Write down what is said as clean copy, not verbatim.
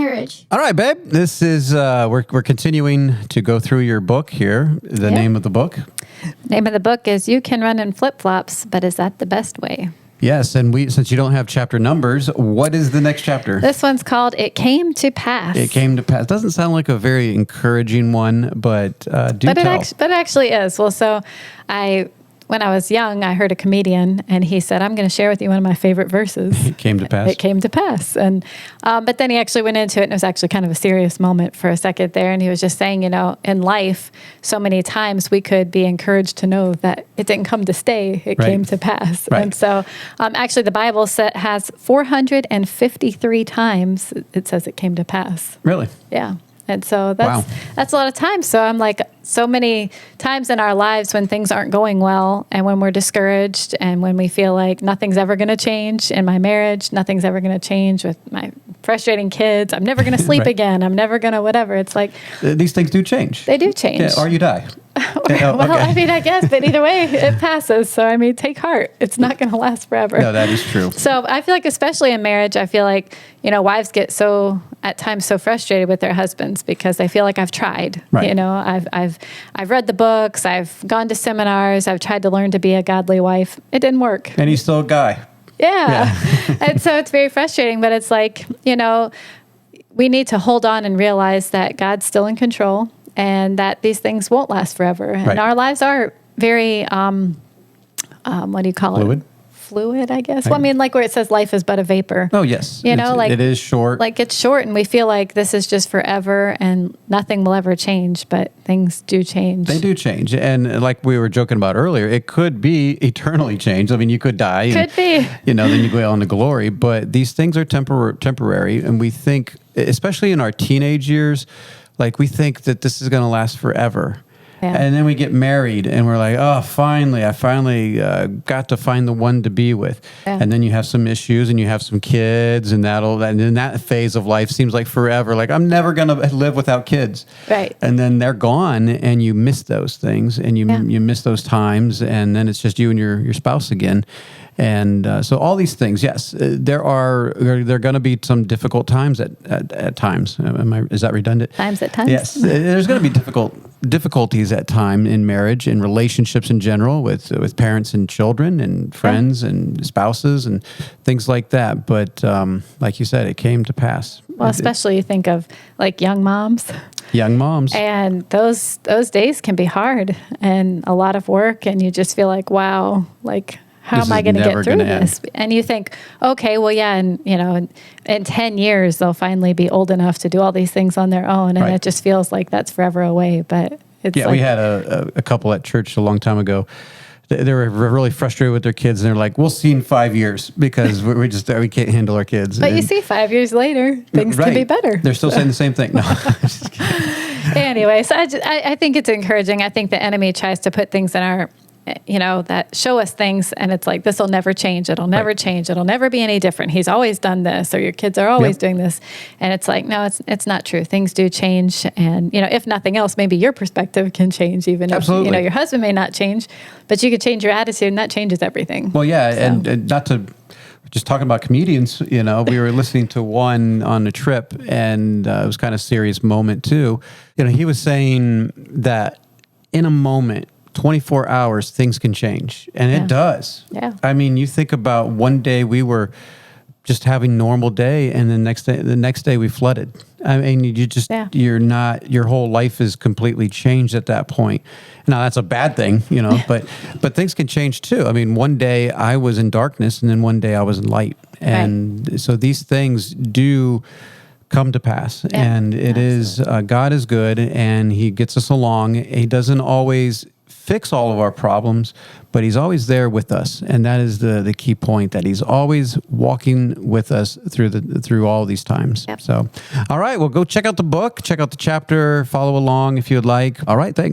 marriage. All right, babe. This is we're continuing to go through your book here. The name of the book. Name of the book is You Can Run in Flip-Flops, but is that the best way? Yes, and since you don't have chapter numbers, what is the next chapter? This one's called It Came to Pass. It Came to Pass. Doesn't sound like a very encouraging one, but tell. But it actually is. Well, so when I was young, I heard a comedian, and he said, I'm going to share with you one of my favorite verses. It came to pass. It came to pass. And but then he actually went into it, and it was actually kind of a serious moment for a second there. And he was just saying, in life, so many times we could be encouraged to know that it didn't come to stay. It came to pass. Right. And so actually the Bible has 453 times it says it came to pass. Really? Yeah. And so that's a lot of times. So I'm like, so many times in our lives when things aren't going well and when we're discouraged and when we feel like nothing's ever going to change in my marriage, nothing's ever going to change with my frustrating kids, I'm never going to sleep again, I'm never going to whatever. It's like... These things do change. They do change. Yeah, or you die. I guess, but either way, it passes. So, take heart. It's not going to last forever. No, that is true. So, I feel like, especially in marriage, I feel like, wives get at times so frustrated with their husbands because they feel like I've tried. Right. I've read the books, I've gone to seminars, I've tried to learn to be a godly wife. It didn't work. And he's still a guy. Yeah. And so it's very frustrating, but it's like, we need to hold on and realize that God's still in control and that these things won't last forever. And our lives are very, what do you call it? Fluid, I guess. Well, like where it says life is but a vapor. Oh, yes. It is short. Like it's short and we feel like this is just forever and nothing will ever change, but things do change. They do change. And like we were joking about earlier, it could be eternally changed. You could die. Could be. Then you go on to glory. But these things are temporary. And we think, especially in our teenage years, like we think that this is going to last forever. Yeah. And then we get married and we're like, oh, I finally got to find the one to be with. Yeah. And then you have some issues and you have some kids and then that phase of life seems like forever. Like I'm never going to live without kids. Right. And then they're gone and you miss those things and you miss those times and then it's just you and your spouse again. And so all these things, yes, there are going to be some difficult times at times. Is that redundant? Times at times? Yes. There's going to be difficulties at time in marriage and relationships in general with parents and children and friends and spouses and things like that. But like you said, it came to pass. Well, especially you think of like young moms. Young moms. And those days can be hard and a lot of work. And you just feel like, wow, like... How am I going to get through this? And you think, okay, well, yeah, and in 10 years they'll finally be old enough to do all these things on their own, and it just feels like that's forever away. But it's we had a couple at church a long time ago. They were really frustrated with their kids, and they're like, "We'll see in 5 years because we can't handle our kids." But you see, 5 years later, things can be better. They're still saying the same thing. No. Anyway, so I think it's encouraging. I think the enemy tries to put things in our that show us things and it's like, this will never change. It'll never change. It'll never be any different. He's always done this or your kids are always doing this. And it's like, no, it's not true. Things do change. And, if nothing else, maybe your perspective can change even if, your husband may not change, but you could change your attitude and that changes everything. Well, yeah. So. And not to just talking about comedians, we were listening to one on a trip and it was kind of a serious moment too. He was saying that in a moment, 24 hours, things can change. And it does. Yeah. You think about one day we were just having normal day and the next day we flooded. Your whole life is completely changed at that point. Now that's a bad thing, but things can change too. One day I was in darkness and then one day I was in light. And so these things do come to pass. And it is, God is good and he gets us along. He doesn't always fix all of our problems, but he's always there with us. And that is the key point, that he's always walking with us through all these times. Yep. So, all right, well, go check out the book, check out the chapter, follow along if you'd like. All right, thanks.